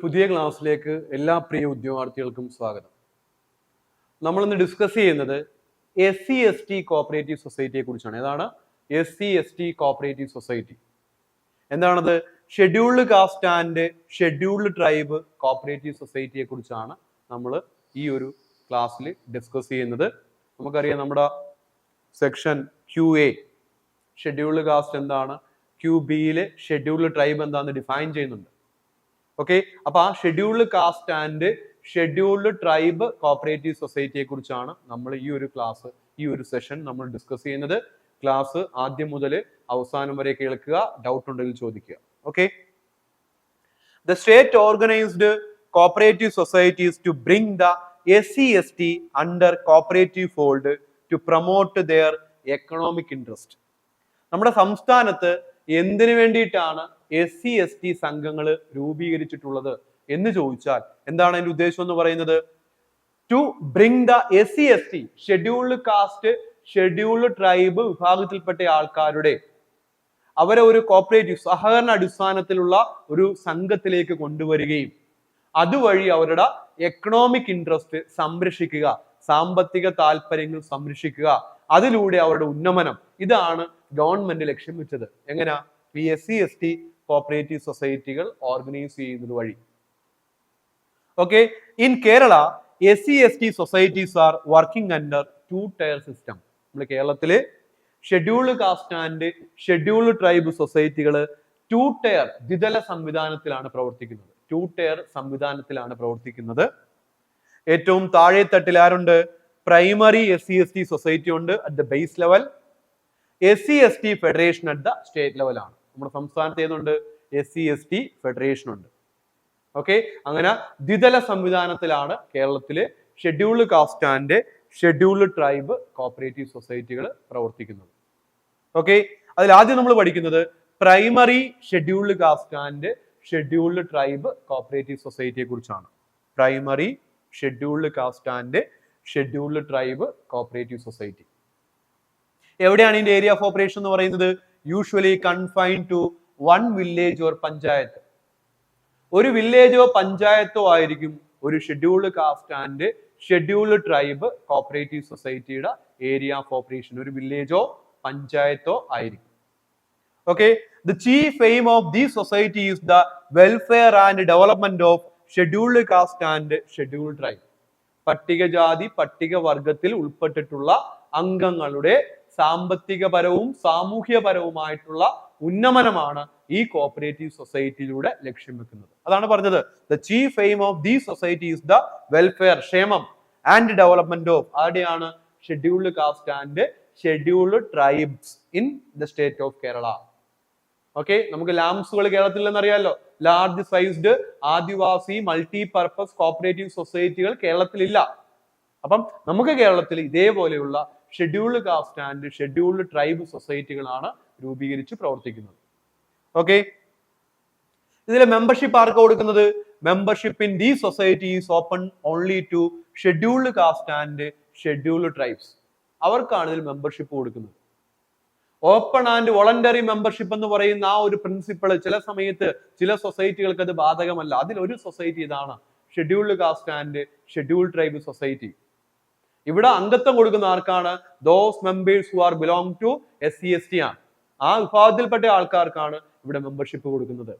പുതിയ ക്ലാസ്സിലേക്ക് എല്ലാ പ്രിയ ഉദ്യോഗാർത്ഥികൾക്കും സ്വാഗതം. നമ്മളിന്ന് ഡിസ്കസ് ചെയ്യുന്നത് SC/ST കോപ്പറേറ്റീവ് സൊസൈറ്റിയെ കുറിച്ചാണ്. ഏതാണ് SC/ST കോപ്പറേറ്റീവ് സൊസൈറ്റി? എന്താണത്? Scheduled caste and scheduled tribe cooperative സൊസൈറ്റിയെ കുറിച്ചാണ് നമ്മൾ ഈ ഒരു ക്ലാസ്സിൽ ഡിസ്കസ് ചെയ്യുന്നത്. നമുക്കറിയാം നമ്മുടെ സെക്ഷൻ QA ഷെഡ്യൂൾഡ് കാസ്റ്റ് എന്താണ്, QBയിലെ ഷെഡ്യൂൾഡ് ട്രൈബ് എന്താണെന്ന് ഡിഫൈൻ ചെയ്യുന്നുണ്ട്. ഓക്കെ, അപ്പൊ ആ scheduled caste and scheduled tribe cooperative സൊസൈറ്റിയെ കുറിച്ചാണ് നമ്മൾ ഈ ഒരു ക്ലാസ്, ഈ ഒരു സെഷൻ നമ്മൾ ഡിസ്കസ് ചെയ്യുന്നത്. ക്ലാസ് ആദ്യം മുതൽ അവസാനം വരെ കേൾക്കുക, ഡൗട്ട് ഉണ്ടെങ്കിൽ ചോദിക്കുക. Okay, the state organised cooperative societies to bring the SC/ST under cooperative fold to promote their economic interest. നമ്മുടെ സംസ്ഥാനത്ത് എന്തിനു വേണ്ടിയിട്ടാണ് SC/ST സംഘങ്ങൾ രൂപീകരിച്ചിട്ടുള്ളത് എന്ന് ചോദിച്ചാൽ എന്താണ് അതിന്റെ ഉദ്ദേശം എന്ന് പറയുന്നത്? To bring the SC/ST scheduled caste scheduled tribe വിഭാഗത്തിൽപ്പെട്ട ആൾക്കാരുടെ അവരെ ഒരു കോപ്പറേറ്റീവ് സഹകരണ അടിസ്ഥാനത്തിലുള്ള ഒരു സംഘത്തിലേക്ക് കൊണ്ടുവരികയും അതുവഴി അവരുടെ എക്കണോമിക് ഇൻട്രസ്റ്റ് സംരക്ഷിക്കുക, സാമ്പത്തിക താല്പര്യങ്ങൾ സംരക്ഷിക്കുക, അതിലൂടെ അവരുടെ ഉന്നമനം, ഇതാണ് ഗവൺമെന്റ് ലക്ഷ്യം വെച്ചത്. എങ്ങനെയാ? ഈ SC/ST കോപ്പറേറ്റീവ് സൊസൈറ്റികൾ ഓർഗനൈസ് ചെയ്യുന്നത് വഴി. Okay, in Kerala SC/ST societies are working under 2-tier system. നമ്മൾ കേരളത്തില് scheduled caste and scheduled tribe സൊസൈറ്റികൾ 2-tier ദ്വിതല സംവിധാനത്തിലാണ് പ്രവർത്തിക്കുന്നത്. 2-tier സംവിധാനത്തിലാണ് പ്രവർത്തിക്കുന്നത്. ഏറ്റവും താഴെ തട്ടിൽ ആരുണ്ട്? പ്രൈമറി SC/ST സൊസൈറ്റി ഉണ്ട് at the base level. SC/ST federation at the state ലെവലാണ്. നമ്മുടെ സംസ്ഥാനത്ത് ഏതുണ്ട്? SC/ST ഫെഡറേഷൻ ഉണ്ട്. ഓക്കെ, അങ്ങനെ ദ്വിതല സംവിധാനത്തിലാണ് കേരളത്തിലെ scheduled caste and scheduled tribe cooperative സൊസൈറ്റികൾ പ്രവർത്തിക്കുന്നത്. ഓക്കെ, അതിൽ ആദ്യം നമ്മൾ പഠിക്കുന്നത് primary scheduled caste and scheduled tribe cooperative സൊസൈറ്റിയെ കുറിച്ചാണ്. Primary scheduled caste and scheduled tribe cooperative society എവിടെയാണ് ഇതിന്റെ ഏരിയ ഓഫ് ഓപ്പറേഷൻ എന്ന് പറയുന്നത്? Usually confined to one village or panchayat. ഒരു വില്ലേജോ പഞ്ചായത്തോ ആയിരിക്കും ഒരു scheduled caste and scheduled tribe cooperative സൊസൈറ്റിയുടെ ഏരിയ ഓഫ് ഓപ്പറേഷൻ. ഒരു വില്ലേജോ പഞ്ചായത്തോ ആയിരിക്കും. Okay, the chief aim of the society is the welfare and development of scheduled caste and scheduled tribe. പട്ടികജാതി പട്ടികവർഗത്തിൽ ഉൾപ്പെട്ടിട്ടുള്ള അംഗങ്ങളുടെ സാമ്പത്തികപരവും സാമൂഹ്യപരവുമായിട്ടുള്ള ഉന്നമനമാണ് ഈ കോപ്പറേറ്റീവ് സൊസൈറ്റിയിലൂടെ ലക്ഷ്യം വെക്കുന്നത്. അതാണ് പറഞ്ഞത്, the chief aim of the society is the welfare, ക്ഷേമം ആൻഡ് ഡെവലപ്മെന്റ് ഓഫ് ആരുടെയാണ്? Scheduled caste and scheduled tribes in the state of Kerala. Okay, നമുക്ക് ലാംസുകൾ കേരളത്തിൽ എന്നറിയാലോ. Large sized adivasi multi purpose cooperative സൊസൈറ്റികൾ കേരളത്തിലില്ല. അപ്പം നമുക്ക് കേരളത്തിൽ ഇതേപോലെയുള്ള scheduled caste and scheduled tribe സൊസൈറ്റികളാണ് രൂപീകരിച്ച് പ്രവർത്തിക്കുന്നത്. ഓക്കെ, ഇതിലെ മെമ്പർഷിപ്പ് ആർക്ക് കൊടുക്കുന്നത്? Membership in the society is open only to scheduled caste and scheduled tribes. അവർക്കാണ് ഇതിൽ മെമ്പർഷിപ്പ് കൊടുക്കുന്നത്. ഓപ്പൺ ആൻഡ് വോളണ്ടറി മെമ്പർഷിപ്പ് എന്ന് പറയുന്ന ആ ഒരു പ്രിൻസിപ്പിൾ ചില സമയത്ത് ചില സൊസൈറ്റികൾക്ക് അത് ബാധകമല്ല. അതിൽ ഒരു സൊസൈറ്റി ഇതാണ്, scheduled caste and scheduled tribe society. ഇവിടെ അംഗത്വം കൊടുക്കുന്ന ആർക്കാണ്? Those members who are belong to SC/ST ആണ്. ആ വിഭാഗത്തിൽപ്പെട്ട ആൾക്കാർക്കാണ് ഇവിടെ മെമ്പർഷിപ്പ് കൊടുക്കുന്നത്.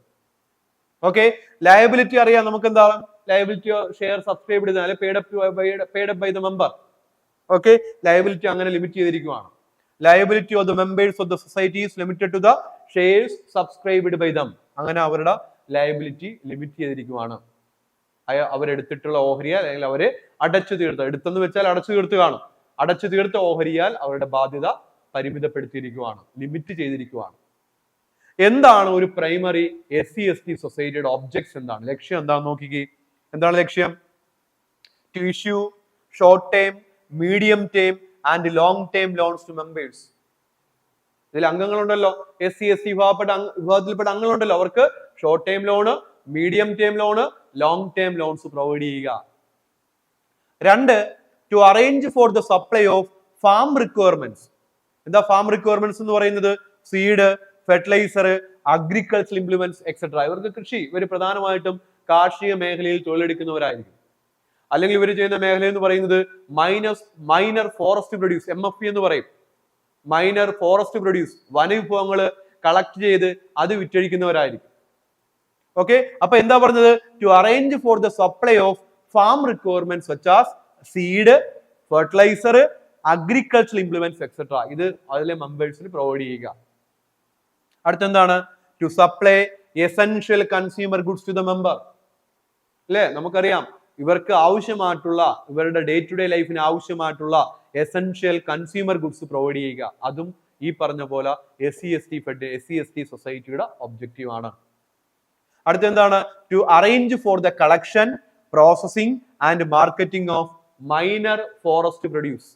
ഓക്കെ, ലയബിലിറ്റി അറിയാം നമുക്ക്. എന്താണ് ലയബിലിറ്റി? ഷെയർ സബ്സ്ക്രൈബ് ചെയ്താൽ paid by the member. Okay, liability അങ്ങനെ ലിമിറ്റ് ചെയ്തിരിക്കുകയാണ്. Liability of the members of the society is limited to the shares subscribed by them. അങ്ങനെ അവരുടെ ലയബിലിറ്റി ലിമിറ്റ് ചെയ്തിരിക്കുകയാണ്. അവരെടുത്തിട്ടുള്ള ഓഹരി അല്ലെങ്കിൽ അവര് അടച്ചു തീർത്ത, എടുത്തെന്ന് വെച്ചാൽ അടച്ചു തീർത്ത് കാണും, അടച്ചു തീർത്ത ഓഹരിയാൽ അവരുടെ ബാധ്യത പരിമിതപ്പെടുത്തിയിരിക്കുകയാണ്, ലിമിറ്റ് ചെയ്തിരിക്കുകയാണ്. എന്താണ് ഒരു പ്രൈമറി SC/ST സൊസൈറ്റിയുടെ ഒബ്ജക്ട്സ്? എന്താണ് ലക്ഷ്യം? എന്താണെന്ന് നോക്കിക്കേ. എന്താണ് ലക്ഷ്യം? To issue short time, medium time and long time loans to members. ഇതിൽ അംഗങ്ങളുണ്ടല്ലോ, SC/ST വിഭാഗത്തിൽപ്പെട്ട അംഗങ്ങളുണ്ടല്ലോ, അവർക്ക് short time loan, medium time loan, long time loans provide ചെയ്യുക. 2, to arrange for the supply of farm requirements. എന്താ farm requirements എന്ന് പറയുന്നത്? Seed, fertiliser, agriculture implements etcetera. ഇവർക്ക് കൃഷി, ഇവർ പ്രധാനമായിട്ടും കാർഷിക മേഖലയിൽ തൊഴിലെടുക്കുന്നവരായിരിക്കും. അല്ലെങ്കിൽ ഇവർ ചെയ്യുന്ന മേഖല എന്ന് പറയുന്നത് മൈനർ ഫോറസ്റ്റ് പ്രൊഡ്യൂസ്, MFP എന്ന് പറയും. മൈനർ ഫോറസ്റ്റ് പ്രൊഡ്യൂസ്, വനവിഭവങ്ങൾ കളക്ട് ചെയ്ത് അത് വിറ്റഴിക്കുന്നവരായിരിക്കും. ഓക്കെ, അപ്പൊ എന്താ പറഞ്ഞത്? To arrange for the supply of farm requirement such as seed, fertiliser, agricultural implements etcetera. ഇത് അതിലെ മെമ്പേഴ്സിന് പ്രൊവൈഡ് ചെയ്യുക. അടുത്തെന്താണ്? To supply essential consumer goods to the member. അല്ലെ, നമുക്കറിയാം ഇവർക്ക് ആവശ്യമായിട്ടുള്ള, ഇവരുടെ ഡേ ടു ഡേ ലൈഫിന് ആവശ്യമായിട്ടുള്ള എസെൻഷ്യൽ കൺസ്യൂമർ ഗുഡ്സ് പ്രൊവൈഡ് ചെയ്യുക. അതും ഈ പറഞ്ഞ പോലെ SC/ST ഫെഡ്, SC/ST സൊസൈറ്റിയുടെ ഒബ്ജക്റ്റീവ് ആണ്. അടുത്തെന്താണ്? To arrange for the collection, processing and marketing of minor forest produce.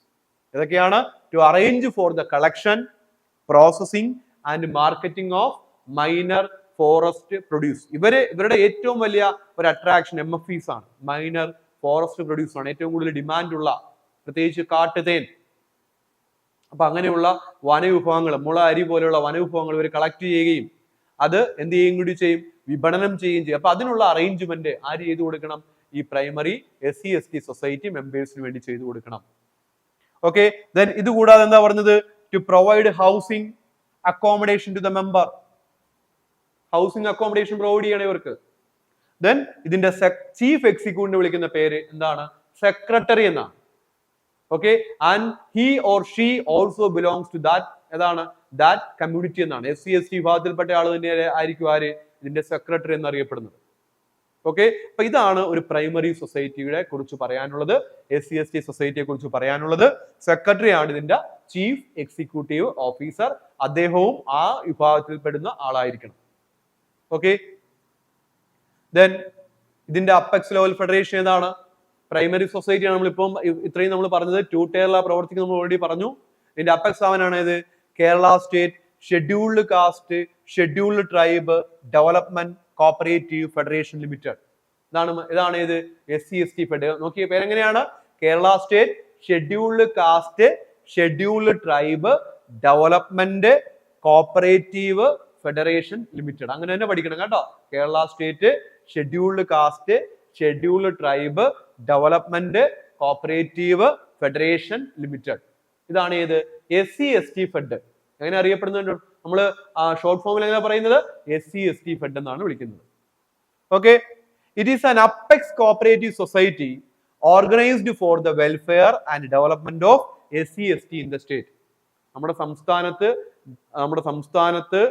ഇതൊക്കെയാണ് to arrange for the collection, processing and marketing of minor forest produce. ഇവരുടെ ഏറ്റവും വലിയ ഒരു അട്രാക്ഷൻ MFEs ആണ്, മൈനർ ഫോറസ്റ്റ് പ്രൊഡ്യൂസ് ആണ്. ഏറ്റവും കൂടുതൽ ഡിമാൻഡ് ഉള്ള, പ്രത്യേകിച്ച് കാട്ടുതേൻ, അപ്പൊ അങ്ങനെയുള്ള വനവിഭവങ്ങൾ, മുള, അരി പോലെയുള്ള വനവിഭവങ്ങൾ ഇവർ കളക്ട് ചെയ്യുകയും അത് എന്ത് ചെയ്യുകയും കൂടി ചെയ്യും? വിപണനം ചെയ്യുകയും ചെയ്യും. അപ്പൊ അതിനുള്ള അറേഞ്ച്മെന്റ് ആര് ചെയ്തു കൊടുക്കണം? ഈ പ്രൈമറി SC/ST സൊസൈറ്റി മെമ്പേഴ്സിന് വേണ്ടി ചെയ്തു കൊടുക്കണം. ഓക്കെ, ദെൻ ഇത് കൂടാതെ എന്താ പറഞ്ഞത്? To provide housing accommodation to the member. Housing accommodation provide ചെയ്യണം ഇവർക്ക്. ദെൻ ഇതിന്റെ ചീഫ് എക്സിക്യൂട്ടീവിനെ വിളിക്കുന്ന പേര് എന്താണ്? സെക്രട്ടറി എന്നാണ്. Okay, and he or she also belongs to that, ഏതാണ്? ദാറ്റ് കമ്മ്യൂണിറ്റി എന്നാണ്. SC/ST വിഭാഗത്തിൽപ്പെട്ട ആൾ തന്നെ ആയിരിക്കും ആര്? ഇതിന്റെ സെക്രട്ടറി എന്നറിയപ്പെടുന്നത്. ഓക്കെ, അപ്പൊ ഇതാണ് ഒരു പ്രൈമറി സൊസൈറ്റിയെ കുറിച്ച് പറയാനുള്ളത്, SC/ST സൊസൈറ്റിയെ കുറിച്ച് പറയാനുള്ളത്. സെക്രട്ടറി ആണ് ഇതിന്റെ ചീഫ് എക്സിക്യൂട്ടീവ് ഓഫീസർ. അദ്ദേഹവും ആ വിഭാഗത്തിൽപ്പെടുന്ന ആളായിരിക്കണം. ഓക്കെ, ദെൻ ഇതിന്റെ അപ്പെക്സ് ലെവൽ ഫെഡറേഷൻ ഏതാണ്? പ്രൈമറി സൊസൈറ്റി ആണ്. നമ്മളിപ്പം ഇത്രയും നമ്മൾ പറഞ്ഞത് 2 ടയറിലാ പ്രവർത്തിക്കുന്ന, നമ്മൾ ഓൾറെഡി പറഞ്ഞു. ഇതിന്റെ അപ്പെക്സ് ആവാനാണ് ഇത് Kerala state scheduled caste, scheduled tribe development cooperative federation limited. ഇതാണ് ഇത് SC/ST ഫെഡ്. നോക്കിയ പേരെങ്ങനെയാണ്? Kerala state scheduled caste, scheduled tribe development cooperative federation limited. അങ്ങനെ തന്നെ പഠിക്കണം കേട്ടോ. Kerala state scheduled caste, scheduled tribe development cooperative federation limited. ഇതാണ് ഏത്? SC/ST fed. എങ്ങനെ അറിയപ്പെടുന്നുണ്ട്? നമ്മൾ ഷോർട്ട് ഫോമിൽ എങ്ങനെ പറയുന്നത്? SC/ST ഫെഡ് എന്നാണ് വിളിക്കുന്നത്. Okay, it is an apex cooperative society organised for the welfare and development of SC/ST in the state. നമ്മുടെ സംസ്ഥാനത്ത്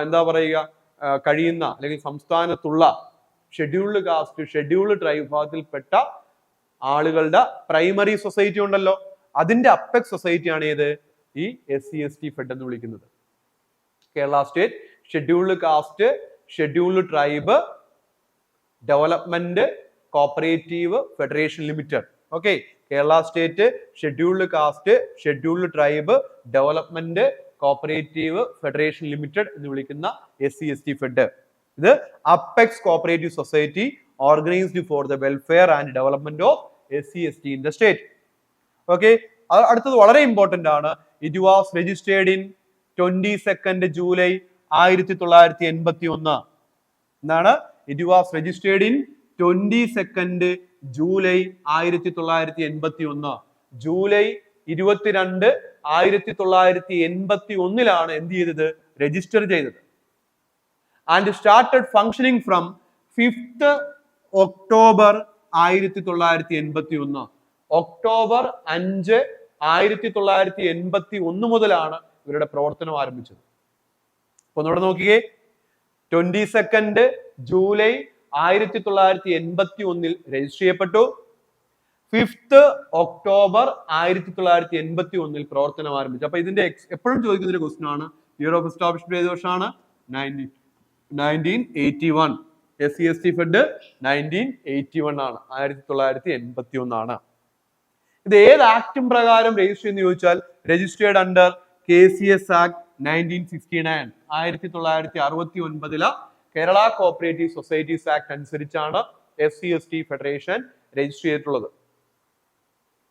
എന്താ പറയുക, കഴിയുന്ന അല്ലെങ്കിൽ സംസ്ഥാനത്തുള്ള ഷെഡ്യൂൾഡ് കാസ്റ്റ്, ഷെഡ്യൂൾഡ് ട്രൈബ് വിഭാഗത്തിൽപ്പെട്ട ആളുകളുടെ പ്രൈമറി സൊസൈറ്റി ഉണ്ടല്ലോ, അതിന്റെ അപ്പെക്സ് സൊസൈറ്റിയാണ് ഏത്? ഈ SC/ST ഫെഡ് എന്ന് വിളിക്കുന്നത്. Kerala state scheduled caste, scheduled tribe development cooperative federation limited. Okay, Kerala state scheduled caste, scheduled tribe development cooperative federation limited എന്ന് വിളിക്കുന്ന SC/ST ഫെഡ്. ഇത് apex cooperative society organised for the welfare and development of SC/ST in the state. Okay, അടുത്തത് വളരെ important ആണ്. It was registered in 22 July 1981. എന്താണ്? It was registered in 22 July 1981. July 22, 1981 എന്ത് ചെയ്തത്? Register ചെയ്തത്. And started functioning from 5th October 1981. October 5, 1981 മുതലാണ് ഇവരുടെ പ്രവർത്തനം ആരംഭിച്ചത്. അപ്പൊ ഒന്നുകൂടെ നോക്കിയേ, 22 ജൂലൈ 1981 രജിസ്റ്റർ ചെയ്യപ്പെട്ടു. 5th ഒക്ടോബർ 1981 പ്രവർത്തനം ആരംഭിച്ചു. അപ്പൊ ഇതിന്റെ എപ്പോഴും ചോദിക്കുന്ന ഒരു ക്വസ്റ്റ്യൻ ആണ്, ഇയർ ഓഫ് എസ്റ്റാബ്ലിഷ്മെന്റ് ഏത് വർഷമാണ്? 1981. SC/ST ഫെഡ് 1981 ആണ്, 1981 ആണ്. ഇത് ഏത് ആക്ടും പ്രകാരം രജിസ്റ്റർ എന്ന് ചോദിച്ചാൽ, registered under KCS act 1969, 1969 Kerala cooperative societies act അനുസരിച്ചാണ് SC/ST ഫെഡറേഷൻ രജിസ്റ്റർ ചെയ്തിട്ടുള്ളത്.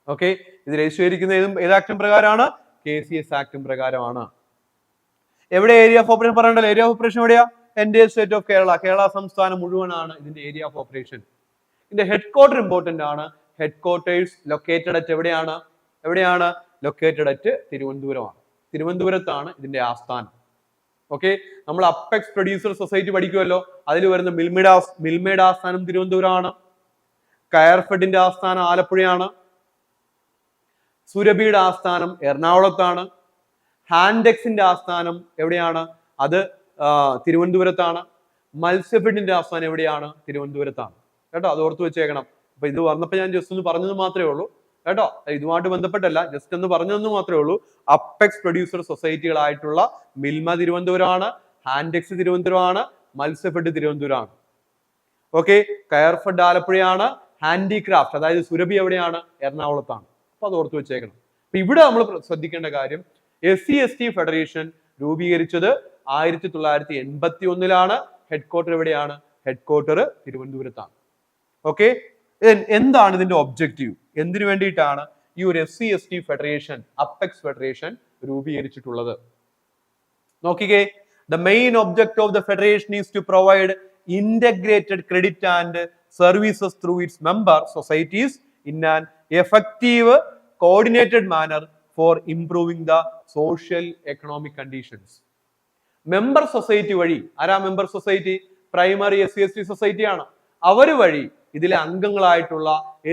ഓക്കെ, ഇത് രജിസ്റ്റർ ചെയ്തിരിക്കുന്ന ഏത് ആക്ടും പ്രകാരമാണ്? KCS ആക്ടും പ്രകാരമാണ്. എവിടെ ഏരിയ ഓഫ് ഓപ്പറേഷൻ പറയണ്ടല്ലോ? ഏരിയ ഓഫ് ഓപ്പറേഷൻ എവിടെയാ? എൻ്റെ സ്റ്റേറ്റ് ഓഫ് കേരള, കേരള സംസ്ഥാനം മുഴുവനാണ് ഇതിന്റെ ഏരിയ ഓഫ് ഓപ്പറേഷൻ. ഇതിന്റെ ഹെഡ് ക്വാർട്ടർ ഇമ്പോർട്ടന്റ് ആണ്. ഹെഡ് ക്വാർട്ടേഴ്സ് ലൊക്കേറ്റഡ് അറ്റ് എവിടെയാണ് ലൊക്കേറ്റഡ് അറ്റ് തിരുവനന്തപുരമാണ്. തിരുവനന്തപുരത്താണ് ഇതിന്റെ ആസ്ഥാനം. ഓക്കെ, നമ്മൾ അപ്പെക്സ് പ്രൊഡ്യൂസർ സൊസൈറ്റി പഠിക്കുമല്ലോ, അതിൽ വരുന്ന മിൽമയുടെ ആസ്ഥാനം തിരുവനന്തപുരമാണ്. കയർഫെഡിന്റെ ആസ്ഥാനം ആലപ്പുഴയാണ്. സുരഭിയുടെ ആസ്ഥാനം എറണാകുളത്താണ്. ഹാൻഡെക്സിന്റെ ആസ്ഥാനം എവിടെയാണ്? അത് തിരുവനന്തപുരത്താണ്. മത്സ്യഫെഡിന്റെ ആസ്ഥാനം എവിടെയാണ്? തിരുവനന്തപുരത്താണ്. കേട്ടോ, അത് ഓർത്ത് വെച്ചേക്കണം. അപ്പൊ ഇത് വന്നപ്പോൾ ഞാൻ ജസ്റ്റ് ഒന്ന് പറഞ്ഞത് മാത്രമേ ഉള്ളൂ കേട്ടോ, ഇതുമായിട്ട് ബന്ധപ്പെട്ടല്ല, ജസ്റ്റ് ഒന്ന് പറഞ്ഞതെന്ന് മാത്രമേ ഉള്ളൂ. അപ്പെക്സ് പ്രൊഡ്യൂസർ സൊസൈറ്റികളായിട്ടുള്ള മിൽമ തിരുവനന്തപുരമാണ്, ഹാൻഡെക്സ് തിരുവനന്തപുരമാണ്, മത്സ്യഫെഡ് തിരുവനന്തപുരമാണ്. ഓക്കെ, കയർഫെഡ് ആലപ്പുഴയാണ്, ഹാൻഡിക്രാഫ്റ്റ് അതായത് സുരഭി എവിടെയാണ്? എറണാകുളത്താണ്. അപ്പൊ അത് ഓർത്ത് വെച്ചേക്കണം. അപ്പൊ ഇവിടെ നമ്മൾ ശ്രദ്ധിക്കേണ്ട കാര്യം, SC/ST ഫെഡറേഷൻ രൂപീകരിച്ചത് 1981 ഹെഡ് ക്വാർട്ടർ എവിടെയാണ്? ഹെഡ് ക്വാർട്ടർ തിരുവനന്തപുരത്താണ്. ഓക്കെ, എന്താണ് ഇതിന്റെ ഒബ്ജക്റ്റീവ്? എന്തിനു വേണ്ടിയിട്ടാണ് ഈ ഒരു SC/ST ഫെഡറേഷൻ, അപ്പെക്സ് ഫെഡറേഷൻ രൂപീകരിച്ചിട്ടുള്ളത്? നോക്കിക്കേ, the main objective of the federation is to provide integrated credit and services through its member societies in an effective, coordinated manner for improving the social economic conditions. Member society വഴി, ആരാ member society? Primary SC/ST society ആണ്. അവര് വഴി ഇതിലെ അംഗങ്ങളായിട്ടുള്ള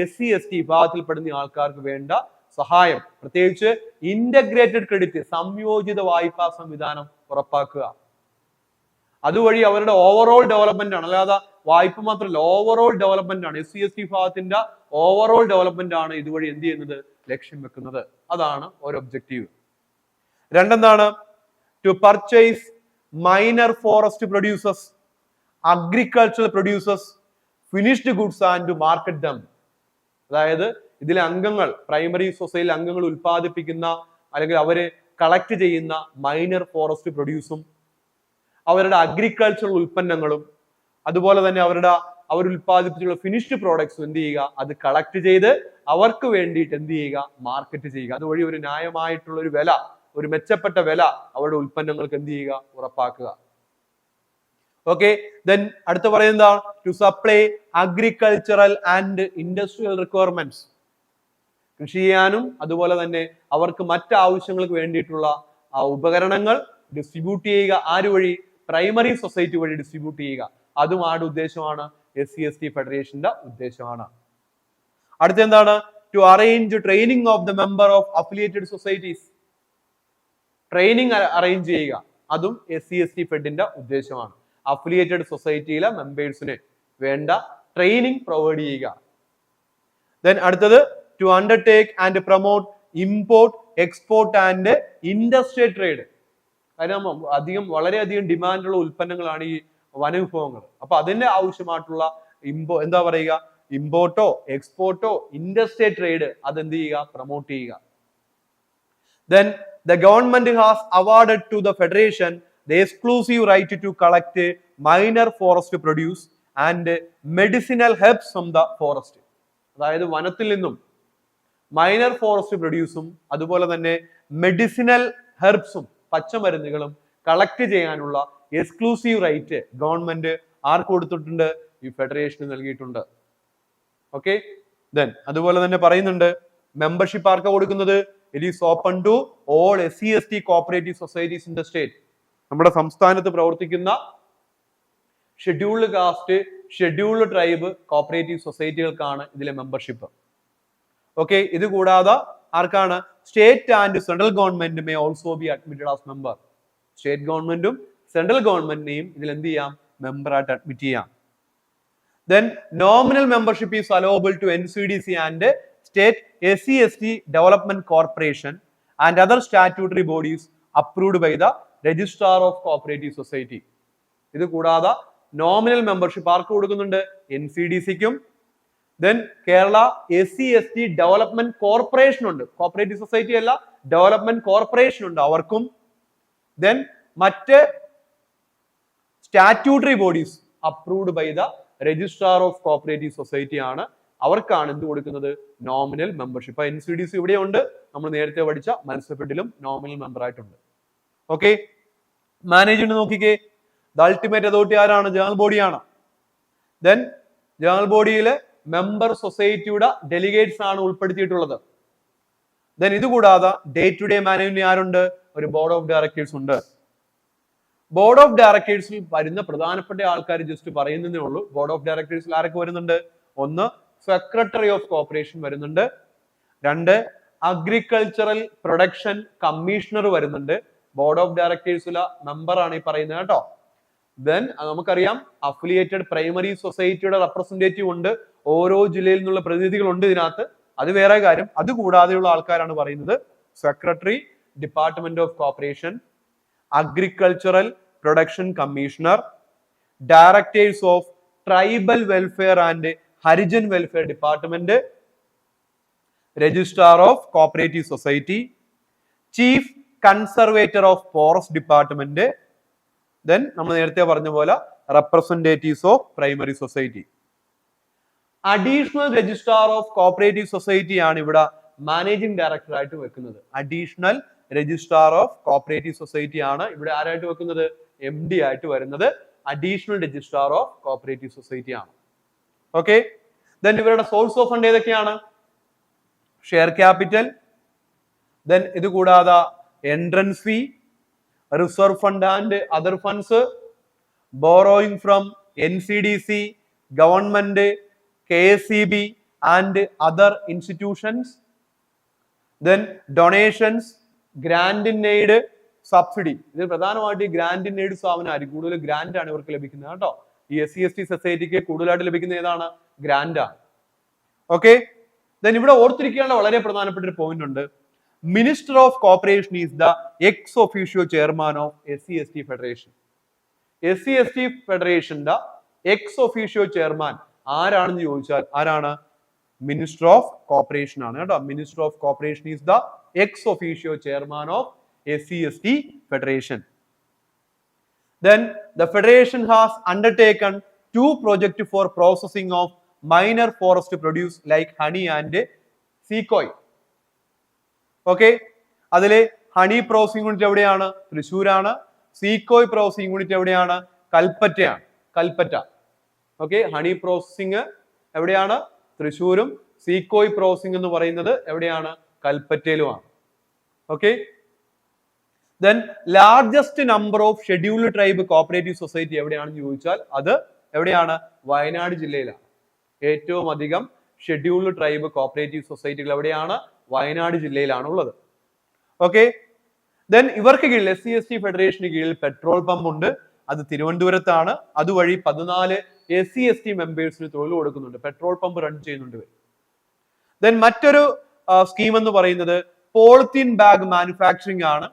SC/ST വിഭാഗത്തിൽപ്പെടുന്ന ആൾക്കാർക്ക് വേണ്ട സഹായം, പ്രത്യേകിച്ച് ഇന്റഗ്രേറ്റഡ് ക്രെഡിറ്റ്, സംയോജിത വായ്പാ സംവിധാനം ഉറപ്പാക്കുക. അതുവഴി അവരുടെ ഓവറോൾ ഡെവലപ്മെന്റ് ആണ്, അല്ലാതെ വായ്പ മാത്രമല്ല, ഓവറോൾ ഡെവലപ്മെന്റ് ആണ്. SC/ST വിഭാഗത്തിന്റെ ഓവറോൾ ഡെവലപ്മെന്റ് ആണ് ഇതുവഴി എന്ത് ചെയ്യുന്നത്? ലക്ഷ്യം വെക്കുന്നത്. അതാണ് ഒരു ഒബ്ജക്റ്റീവ്. രണ്ടെന്താണ്? To purchase minor forest producers, agricultural producers, finished goods and to market them. അതായത് ഇതിലെ അംഗങ്ങൾ, പ്രൈമറി സൊസൈറ്റിയിലെ അംഗങ്ങൾ ഉൽപ്പാദിപ്പിക്കുന്ന അല്ലെങ്കിൽ അവര് കളക്ട് ചെയ്യുന്ന മൈനർ ഫോറസ്റ്റ് പ്രൊഡ്യൂസും അവരുടെ അഗ്രികൾച്ചറൽ ഉൽപ്പന്നങ്ങളും അതുപോലെ തന്നെ അവർ ഉൽപ്പാദിപ്പിച്ചുള്ള ഫിനിഷ്ഡ് പ്രോഡക്ട്സും എന്ത് ചെയ്യുക? അത് കളക്ട് ചെയ്ത് അവർക്ക് വേണ്ടിയിട്ട് എന്ത് ചെയ്യുക? മാർക്കറ്റ് ചെയ്യുക. അതുവഴി ഒരു ന്യായമായിട്ടുള്ള ഒരു വില, ഒരു മെച്ചപ്പെട്ട വില അവരുടെ ഉൽപ്പന്നങ്ങൾക്ക് എന്ത് ചെയ്യുക? ഉറപ്പാക്കുക. ഓക്കെ, ദെൻ അടുത്ത പറയുന്നത് to supply agricultural and industrial requirements. കൃഷി ചെയ്യാനും അതുപോലെ തന്നെ അവർക്ക് മറ്റ് ആവശ്യങ്ങൾക്ക് വേണ്ടിയിട്ടുള്ള ഉപകരണങ്ങൾ ഡിസ്ട്രിബ്യൂട്ട് ചെയ്യുക. ആര് വഴി? പ്രൈമറി സൊസൈറ്റി വഴി ഡിസ്ട്രിബ്യൂട്ട് ചെയ്യുക. അതും ആരുടെ ഉദ്ദേശമാണ്? SC/ST ഫെഡറേഷന്റെ ഉദ്ദേശമാണ്. അടുത്ത എന്താണ്? To arrange training of the member of affiliated societies. Training arrange ചെയ്യുക. അതും SC/ST ഫെഡിന്റെ ഉദ്ദേശമാണ്. അഫിലിയേറ്റഡ് സൊസൈറ്റിയിലെ മെമ്പേഴ്സിന് വേണ്ട ട്രെയിനിങ് പ്രൊവൈഡ് ചെയ്യുക. ദെൻ അടുത്തത് to undertake and promote import, export and industrial trade. കാരണം വളരെയധികം ഡിമാൻഡുള്ള ഉൽപ്പന്നങ്ങളാണ് ഈ വനവിഭവങ്ങൾ. അപ്പൊ അതിന്റെ ആവശ്യമായിട്ടുള്ള എന്താ പറയുക? ഇമ്പോർട്ടോ എക്സ്പോർട്ടോ ഇൻഡസ്ട്രിയൽ ട്രേഡ് അതെന്ത് ചെയ്യുക? പ്രൊമോട്ട് ചെയ്യുക. Then the government has awarded to the federation the exclusive right to collect minor forest produce and medicinal herbs from the forest. അതായത് വനത്തിൽ നിന്നും മൈനർ ഫോറസ്റ്റ് പ്രൊഡ്യൂസും അതുപോലെ തന്നെ മെഡിസിനൽ ഹെർബ്സും പച്ചമരുന്നുകളും കളക്ട് ചെയ്യാനുള്ള എക്സ്ക്ലൂസീവ് റൈറ്റ് ഗവൺമെന്റ് ആർക്ക് കൊടുത്തിട്ടുണ്ട്? ഈ ഫെഡറേഷന് നൽകിയിട്ടുണ്ട്. ഓക്കെ, ദെൻ അതുപോലെ തന്നെ പറയുന്നുണ്ട് മെമ്പർഷിപ്പ് ആർക്കാ കൊടുക്കുന്നത്? It is open to all SC/ST cooperative societies in the state. നമ്മുടെ സംസ്ഥാനത്ത് പ്രവർത്തിക്കുന്ന scheduled caste, scheduled tribe cooperative സൊസൈറ്റികൾക്കാണ് ഇതിലെ മെമ്പർഷിപ്പ്. ഓക്കെ, ഇത് കൂടാതെ ആർക്കാണ്? State and central government may also be admitted as member. State ഗവൺമെന്റും സെൻട്രൽ ഗവൺമെന്റിനെയും ഇതിൽ എന്ത് ചെയ്യാം? മെമ്പറായിട്ട് അഡ്മിറ്റ് ചെയ്യാം. Then nominal membership is allowable to NCDC and state SC/ST development corporation and other statutory bodies approved by the registrar of cooperative society. ഇത് കൂടാതെ nominal membership ആർക്ക് കൊടുക്കുന്നുണ്ട്? NCDC-ക്കും. Then Kerala SC/ST development corporation ഉണ്ട്, കോപ്പറേറ്റീവ് സൊസൈറ്റി അല്ല, development corporation ഉണ്ട് അവർക്കും. Then മറ്റ് statutory bodies approved by the registrar of cooperative society ആണ്, അവർക്കാണ് എന്ത് കൊടുക്കുന്നത്? Nominal membership. NCDC ഇവിടെയുണ്ട്, നമ്മൾ നേരത്തെ പഠിച്ച മത്സ്യഫെഡിലും നോമിനൽ മെമ്പർ ആയിട്ടുണ്ട്. ഓക്കെ, മാനേജ്മെന്റ് നോക്കിക്കേ. ദ അൾട്ടിമേറ്റ് അതോറിറ്റി ആരാണ്? ജനറൽ ബോഡിയാണ്. ദെൻ ജനറൽ ബോഡിയിലെ മെമ്പർ സൊസൈറ്റിയുടെ ഡെലിഗേറ്റ്സ് ആണ് ഉൾപ്പെടുത്തിയിട്ടുള്ളത്. ദെൻ ഇത് കൂടാതെ ഡേ ടു ഡേ മാനേജ്മെന്റ് ആരുണ്ട്? ഒരു ബോർഡ് ഓഫ് ഡയറക്ടേഴ്സ് ഉണ്ട്. ബോർഡ് ഓഫ് ഡയറക്ടേഴ്സിൽ വരുന്ന പ്രധാനപ്പെട്ട ആൾക്കാർ ജസ്റ്റ് പറയുന്നതേ ഉള്ളൂ. ബോർഡ് ഓഫ് ഡയറക്ടേഴ്സിൽ ആരൊക്കെ വരുന്നുണ്ട്? ഒന്ന്, സെക്രട്ടറി ഓഫ് കോർപ്പറേഷൻ വരുന്നുണ്ട്. രണ്ട്, അഗ്രികൾച്ചറൽ പ്രൊഡക്ഷൻ കമ്മീഷണർ വരുന്നുണ്ട്. ബോർഡ് ഓഫ് ഡയറക്ടേഴ്സിലെ മെമ്പർ ആണ് ഈ പറയുന്നത് കേട്ടോ. ദെൻ നമുക്കറിയാം അഫിലിയേറ്റഡ് പ്രൈമറി സൊസൈറ്റിയുടെ റെപ്രസെന്റേറ്റീവ് ഉണ്ട്. ഓരോ ജില്ലയിൽ നിന്നുള്ള പ്രതിനിധികളുണ്ട് ഇതിനകത്ത്. അത് വേറെ കാര്യം. അത് കൂടാതെയുള്ള ആൾക്കാരാണ് പറയുന്നത് secretary, department of corporation, agricultural production commissioner, directors of tribal welfare and Harijan welfare department, registrar of cooperative society, chief conservator of forest department, then നമ്മൾ നേരത്തെ പറഞ്ഞ പോലെ representatives of primary society. Additional registrar of cooperative society ആണ് ഇവിടെ managing director ആയിട്ട് വെക്കുന്നത്. Additional registrar of cooperative society ആണ് ഇവിടെ ആരായിട്ട് വെക്കുന്നത്? MD ആയിട്ട് വരുന്നത് additional registrar of cooperative society ആണ്. ഓക്കെ. ദെൻ ഇവരുടെ സോഴ്സ് ഓഫ് ഫണ്ട് ഏതൊക്കെയാണ്? ഷെയർ ക്യാപിറ്റൽ, ദെൻ ഇത് കൂടാതെ entrance fee, reserve fund and other funds, borrowing from NCDC, government, KSEB and other institutions, then donations, grand in aid, subsidy. ഇത് പ്രധാനമായിട്ട് ഈ grand in aid സ്ഥാപനമായിരിക്കും. കൂടുതൽ grand ആണ് ഇവർക്ക് ലഭിക്കുന്നത് കേട്ടോ. ഈ SC/ST സൊസൈറ്റിക്ക് കൂടുതലായിട്ട് ലഭിക്കുന്ന ഏതാണ്? ഗ്രാൻഡ് ആണ്. ഓക്കെ. ദെൻ ഇവിടെ ഓർത്തിരിക്കേണ്ട വളരെ പ്രധാനപ്പെട്ട ഒരു പോയിന്റ് ഉണ്ട്. Minister of corporation is the X officio chairman of SC/ST federation. SC/ST ഫെഡറേഷന്റെ എക്സ് ഒഫീഷ്യോ ചെയർമാൻ ആരാണെന്ന് ചോദിച്ചാൽ ആരാണ്? മിനിസ്റ്റർ ഓഫ് കോർപ്പറേഷൻ ആണ് കേട്ടോ. Minister of corporation is the X officio chairman of SC/ST federation. Then the federation has undertaken 2 projects for processing of minor forest produce like honey and sequoia. Okay, അതിലെ honey processing unit എവിടെയാണ്? തൃശ്ശൂരാണ്. സീക്കോയ് processing unit എവിടെയാണ്? കൽപ്പറ്റയാണ്. Kalpetta. Okay, honey processing എവിടെയാണ്? തൃശ്ശൂരും. സീക്കോയ് processing എന്ന് പറയുന്നത് എവിടെയാണ്? കൽപ്പറ്റയിലുമാണ്. Okay. Then largest number of scheduled tribe cooperative society എവിടെയാണെന്ന് ചോദിച്ചാൽ അത് എവിടെയാണ്? വയനാട് ജില്ലയിലാണ്. ഏറ്റവും അധികം ഷെഡ്യൂൾഡ് ട്രൈബ് കോപ്പറേറ്റീവ് സൊസൈറ്റികൾ എവിടെയാണ്? വയനാട് ജില്ലയിലാണ് ഉള്ളത്. ഓക്കെ. ദെൻ ഇവർക്ക് കീഴിൽ SC/ST ഫെഡറേഷന് കീഴിൽ പെട്രോൾ പമ്പ് ഉണ്ട്. അത് തിരുവനന്തപുരത്താണ്. അതുവഴി 14 SC/ST മെമ്പേഴ്സിന് തൊഴിൽ കൊടുക്കുന്നുണ്ട്. പെട്രോൾ പമ്പ് റൺ ചെയ്യുന്നുണ്ട്. ദെൻ മറ്റൊരു സ്കീം എന്ന് പറയുന്നത് പോളിത്തീൻ ബാഗ് മാനുഫാക്ചറിംഗ് ആണ്.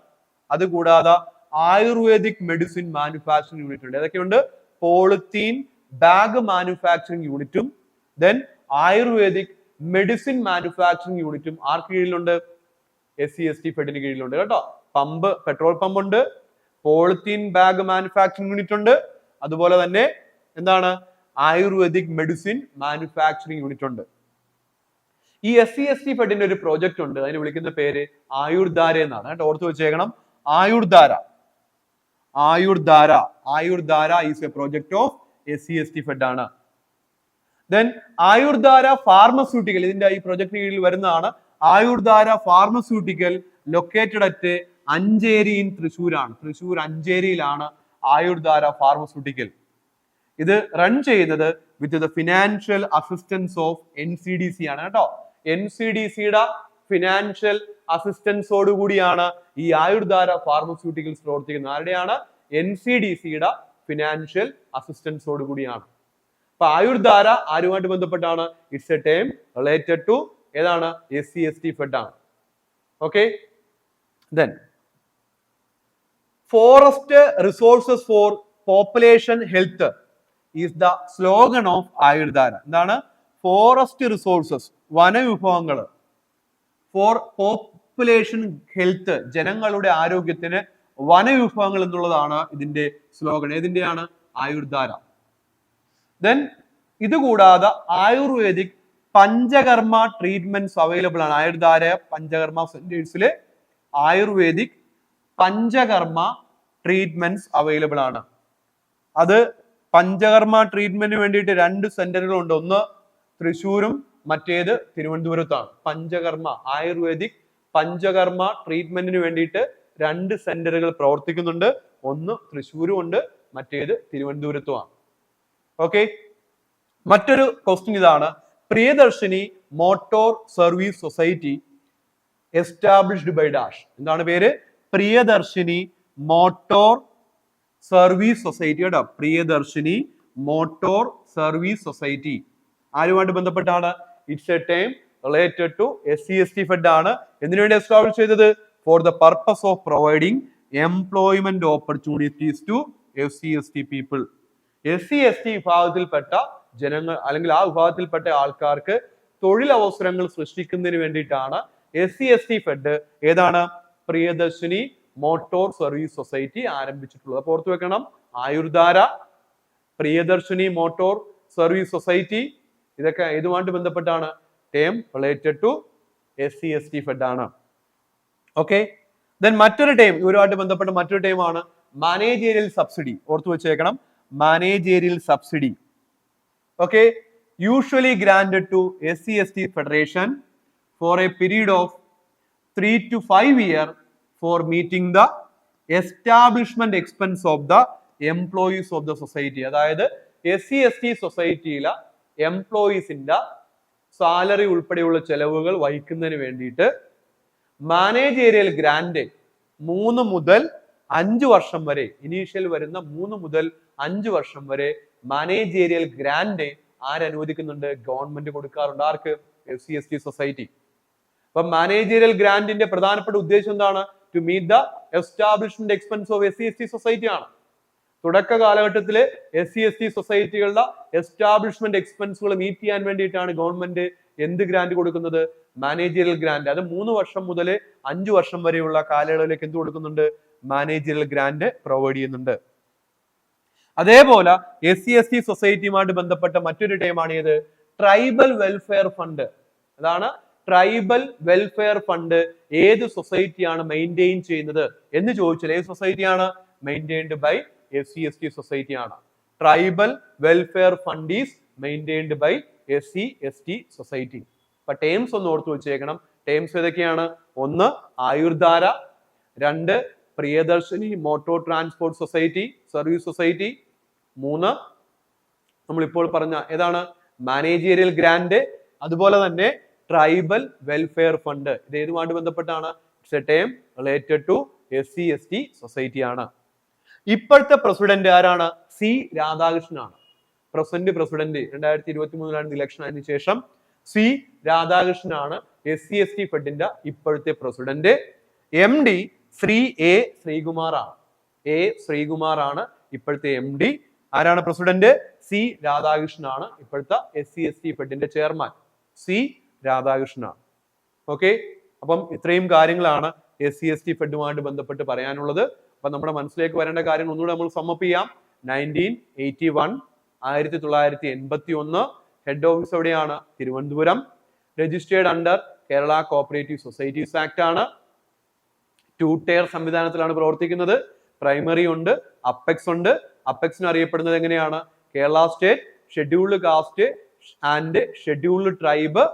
അതുകൂടാതെ ആയുർവേദിക് മെഡിസിൻ മാനുഫാക്ചറിംഗ് യൂണിറ്റ് ഉണ്ട്. ഏതൊക്കെയുണ്ട്? പോളിത്തീൻ ബാഗ് മാനുഫാക്ചറിംഗ് യൂണിറ്റും ദെൻ ആയുർവേദിക് മെഡിസിൻ മാനുഫാക്ചറിംഗ് യൂണിറ്റും ആർക്ക് കീഴിലുണ്ട്? SC/ST ഫെഡിന് കീഴിലുണ്ട് കേട്ടോ. പമ്പ്, പെട്രോൾ പമ്പ് ഉണ്ട്, പോളിത്തീൻ ബാഗ് മാനുഫാക്ചറിംഗ് യൂണിറ്റ് ഉണ്ട്, അതുപോലെ തന്നെ എന്താണ്? ആയുർവേദിക് മെഡിസിൻ മാനുഫാക്ചറിംഗ് യൂണിറ്റ് ഉണ്ട്. ഈ SC/ST ഫെഡിന്റെ ഒരു പ്രോജക്റ്റ് ഉണ്ട്. അതിന് വിളിക്കുന്ന പേര് ആയുർധാര എന്നാണ് കേട്ടോ. ഓർത്ത് വെച്ചേക്കണം. Ayurdhara. Ayurdhara. Ayurdhara is a project of SC/ST fed ആണ്. ദെൻ ആയുർധാര ഫാർമസ്യൂട്ടിക്കൽ ഇതിന്റെ ഈ പ്രോജക്റ്റിന് കീഴിൽ വരുന്നതാണ്. Ayurdhara pharmaceutical located at Ancheri in തൃശ്ശൂരാണ്. തൃശ്ശൂർ അഞ്ചേരിയിലാണ് ആയുർധാര ഫാർമസ്യൂട്ടിക്കൽ. ഇത് റൺ ചെയ്യുന്നത് with the financial assistance of NCDC ആണ് കേട്ടോ. NCDCയുടെ ഫിനാൻഷ്യൽ അസിസ്റ്റൻസോട് കൂടിയാണ് ഈ ആയുർധാര ഫാർമസ്യൂട്ടിക്കൽസ് പ്രവർത്തിക്കുന്നത്. ആരുടെയാണ്? NCDCയുടെ ഫിനാൻഷ്യൽ അസിസ്റ്റൻസോട് കൂടിയാണ്. അപ്പൊ ആയുർധാര ആരുമായിട്ട് ബന്ധപ്പെട്ടാണ്? It's a term related to ഏതാണ്? SC/ST ഫെഡ് ആണ്. Okay. Then forest resources for population health is the slogan of Ayurdhara. എന്താണ്? ഫോറസ്റ്റ് റിസോഴ്സസ്, വനവിഭവങ്ങൾ, ഫോർ പോപ്പുലേഷൻ ഹെൽത്ത്, ജനങ്ങളുടെ ആരോഗ്യത്തിന് വനവിഭവങ്ങൾ എന്നുള്ളതാണ് ഇതിന്റെ സ്ലോഗൻ. ഏതിന്റെയാണ്? ആയുർധാര. ദെൻ ഇത് കൂടാതെ ആയുർവേദിക് പഞ്ചകർമ്മ ട്രീറ്റ്മെന്റ്സ് അവൈലബിൾ ആണ്. ആയുർധാര പഞ്ചകർമ്മ സെന്റേഴ്സില് ആയുർവേദിക് പഞ്ചകർമ്മ ട്രീറ്റ്മെന്റ്സ് അവൈലബിൾ ആണ്. അത് പഞ്ചകർമ്മ ട്രീറ്റ്മെന്റിന് വേണ്ടിയിട്ട് 2 സെന്ററുകളുണ്ട്. ഒന്ന് തൃശ്ശൂരും മറ്റേത് തിരുവനന്തപുരത്താണ്. പഞ്ചകർമ്മ ആയുർവേദിക് പഞ്ചകർമ്മ ട്രീറ്റ്മെന്റിന് വേണ്ടിയിട്ട് 2 സെന്ററുകൾ പ്രവർത്തിക്കുന്നുണ്ട്. ഒന്ന് തൃശ്ശൂരും ഉണ്ട്, മറ്റേത് തിരുവനന്തപുരത്തുമാണ്. ഓക്കെ, മറ്റൊരു ക്വസ്റ്റ്യൻ ഇതാണ്. Priyadarshini motor service society established by dash. എന്താണ് പേര്? Priyadarshini motor service society. കേട്ടോ, പ്രിയദർശിനി മോട്ടോർ സർവീസ് സൊസൈറ്റി ആരുമായിട്ട് ബന്ധപ്പെട്ടാണ്? It's a time related to SC/ST fed ആണ്. എന്തിനു വേണ്ടി എസ്റ്റാബ്ലിഷ് ചെയ്തത്? For the purpose of providing employment opportunities to SC/ST people. SC/ST വിഭാഗത്തിൽപ്പെട്ട ജനങ്ങൾ അല്ലെങ്കിൽ ആ വിഭാഗത്തിൽപ്പെട്ട ആൾക്കാർക്ക് തൊഴിലവസരങ്ങൾ സൃഷ്ടിക്കുന്നതിന് വേണ്ടിയിട്ടാണ് SC/ST ഫെഡ് ഏതാണ്? പ്രിയദർശിനി മോട്ടോർ സർവീസ് സൊസൈറ്റി ആരംഭിച്ചിട്ടുള്ളത്. അപ്പോൾ ഓർത്തു വെക്കണം, Ayurdhara, Priyadarshini motor service society, ഇതൊക്കെ ഏതുമായിട്ട് ബന്ധപ്പെട്ടാണ്? Term related to SC/ST fed ആണ്. ഓക്കെ, ദെൻ മറ്റൊരു ടൈം ഇവരുമായിട്ട് ബന്ധപ്പെട്ട മറ്റൊരു ടൈമാണ് മാനേജീരിയൽ സബ്സിഡി. ഓർത്തു വെച്ചേക്കണം, managerial subsidy. Okay, usually granted to SC/ST federation for a period of 3 to 5 years for meeting the establishment expense of the employees of the society. അതായത് SC/ST സൊസൈറ്റിയിലെ എംപ്ലോയീസിന്റെ salary ഉൾപ്പെടെയുള്ള ചെലവുകൾ വഹിക്കുന്നതിന് വേണ്ടിയിട്ട് മാനേജീരിയൽ ഗ്രാൻഡ് 3 മുതൽ 5 വർഷം വരെ, initial വരുന്ന 3 മുതൽ 5 വർഷം വരെ മാനേജീരിയൽ ഗ്രാൻഡ് ആരനുവദിക്കുന്നുണ്ട്? ഗവൺമെന്റ് കൊടുക്കാറുണ്ട്. ആർക്ക്? SC/ST society. അപ്പൊ മാനേജീരിയൽ ഗ്രാന്റിന്റെ പ്രധാനപ്പെട്ട ഉദ്ദേശം എന്താണ്? To meet the establishment expense of SC/ST society ആണ്. തുടക്ക കാലഘട്ടത്തിലെ SC/ST സൊസൈറ്റികളുടെ എസ്റ്റാബ്ലിഷ്മെന്റ് എക്സ്പെൻസുകൾ മീറ്റ് ചെയ്യാൻ വേണ്ടിയിട്ടാണ് ഗവൺമെന്റ് എന്ത് ഗ്രാന്റ് കൊടുക്കുന്നത്? Managerial grant. അത് 3 വർഷം മുതൽ 5 വർഷം വരെയുള്ള കാലയളവിലേക്ക് എന്ത് കൊടുക്കുന്നുണ്ട്? മാനേജീരിയൽ ഗ്രാന്റ് പ്രൊവൈഡ് ചെയ്യുന്നുണ്ട്. അതേപോലെ SC/ST സൊസൈറ്റിയുമായിട്ട് ബന്ധപ്പെട്ട മറ്റൊരു ടൈമാണ് ഏത്? Tribal welfare fund. അതാണ് ട്രൈബൽ വെൽഫെയർ ഫണ്ട് ഏത് സൊസൈറ്റിയാണ് മെയിൻറ്റെയിൻ ചെയ്യുന്നത് എന്ന് ചോദിച്ചാൽ ഏത് സൊസൈറ്റിയാണ്? മെയിൻറ്റെയിൻഡ് ബൈ SC/ST സൊസൈറ്റി ആണ്. Tribal welfare fund is maintained by SC/ST society. അപ്പൊ ടേംസ് ഒന്ന് ഓർത്തു വെച്ചേക്കണം. ടേംസ് ഏതൊക്കെയാണ്? ഒന്ന് Ayurdhara, 2 Priyadarshini motor transport society service society, 3 നമ്മളിപ്പോൾ പറഞ്ഞ ഏതാണ്? മാനേജീരിയൽ ഗ്രാന്റ്, അതുപോലെ തന്നെ ട്രൈബൽ വെൽഫെയർ ഫണ്ട്. ഇത് ഏതുമായിട്ട് ബന്ധപ്പെട്ടാണ്? It's a term related to SC/ST society ആണ്. ഇപ്പോഴത്തെ പ്രസിഡന്റ് ആരാണ്? C രാധാകൃഷ്ണനാണ്. പ്രസന്റ് പ്രസിഡന്റ് 2023 ഇലക്ഷൻ ആയതിനു ശേഷം C രാധാകൃഷ്ണനാണ് SC/ST ഫെഡിന്റെ ഇപ്പോഴത്തെ പ്രസിഡന്റ്. MD ശ്രീ A ശ്രീകുമാറാണ്. A ശ്രീകുമാറാണ് ഇപ്പോഴത്തെ MD. ആരാണ് പ്രസിഡന്റ്? C രാധാകൃഷ്ണനാണ് ഇപ്പോഴത്തെ SC/ST ഫെഡിന്റെ ചെയർമാൻ. C രാധാകൃഷ്ണനാണ്. ഓക്കെ, അപ്പം ഇത്രയും കാര്യങ്ങളാണ് SC/ST ഫെഡുമായിട്ട് ബന്ധപ്പെട്ട് പറയാനുള്ളത്. അപ്പൊ നമ്മുടെ മനസ്സിലേക്ക് വരേണ്ട കാര്യങ്ങൾ ഒന്നുകൂടെ നമ്മൾ സമ്മപ്പ് ചെയ്യാം. 1981 ഹെഡ് ഓഫീസ് എവിടെയാണ്? Thiruvananthapuram. Registered under Kerala cooperative societies act ആണ്. 2 ടയർ സംവിധാനത്തിലാണ് പ്രവർത്തിക്കുന്നത്. പ്രൈമറി ഉണ്ട്, അപ്പെക്സ് ഉണ്ട്. അപ്പെക്സിന് അറിയപ്പെടുന്നത് എങ്ങനെയാണ്? Kerala state scheduled caste and scheduled tribe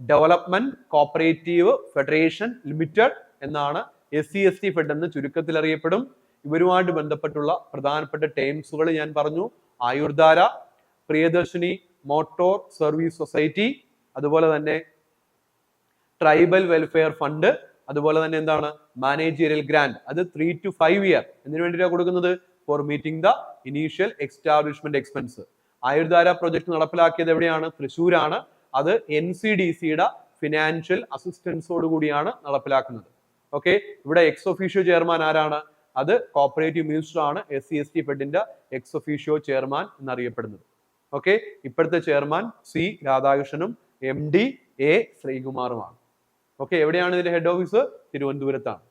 development cooperative federation limited എന്നാണ് SC/ST ഫെഡ് എന്ന് ചുരുക്കത്തിൽ അറിയപ്പെടും. ഇവരുമായിട്ട് ബന്ധപ്പെട്ടുള്ള പ്രധാനപ്പെട്ട ടേംസുകൾ ഞാൻ പറഞ്ഞു. Ayurdhara, Priyadarshini motor service society, അതുപോലെ തന്നെ ട്രൈബൽ വെൽഫെയർ ഫണ്ട്, അതുപോലെ തന്നെ എന്താണ്? Managerial grant. അത് 3 to 5 years എന്തിനു വേണ്ടിയിട്ടാണ് കൊടുക്കുന്നത്? For meeting the initial establishment expense. Ayurdhara project നടപ്പിലാക്കിയത് എവിടെയാണ്? തൃശ്ശൂരാണ്. അത് NCDCയുടെ ഫിനാൻഷ്യൽ അസിസ്റ്റൻസോട് കൂടിയാണ് നടപ്പിലാക്കുന്നത്. ഓക്കെ, ഇവിടെ എക്സ് ഒഫീഷ്യോ ചെയർമാൻ ആരാണ്? അത് കോപ്പറേറ്റീവ് മിനിസ്റ്റർ ആണ്. SC/ST ഫെഡിന്റെ എക്സ് ഒഫീഷ്യോ ചെയർമാൻ എന്നറിയപ്പെടുന്നത്. ഓക്കെ, ഇപ്പോഴത്തെ ചെയർമാൻ C രാധാകൃഷ്ണനും MD A ശ്രീകുമാറുമാണ്. ഓക്കെ, എവിടെയാണ് ഇതിന്റെ ഹെഡ് ഓഫീസ്? തിരുവനന്തപുരത്താണ്.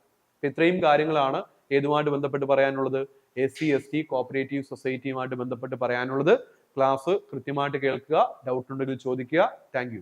ഇത്രയും കാര്യങ്ങളാണ് ഏതുമായിട്ട് ബന്ധപ്പെട്ട് പറയാനുള്ളത്? SC/ST കോപ്പറേറ്റീവ് സൊസൈറ്റിയുമായിട്ട് ബന്ധപ്പെട്ട് പറയാനുള്ളത്. ക്ലാസ് കൃത്യമായിട്ട് കേൾക്കുക. ഡൗട്ട് ഉണ്ടെങ്കിൽ ചോദിക്കുക. Thank you.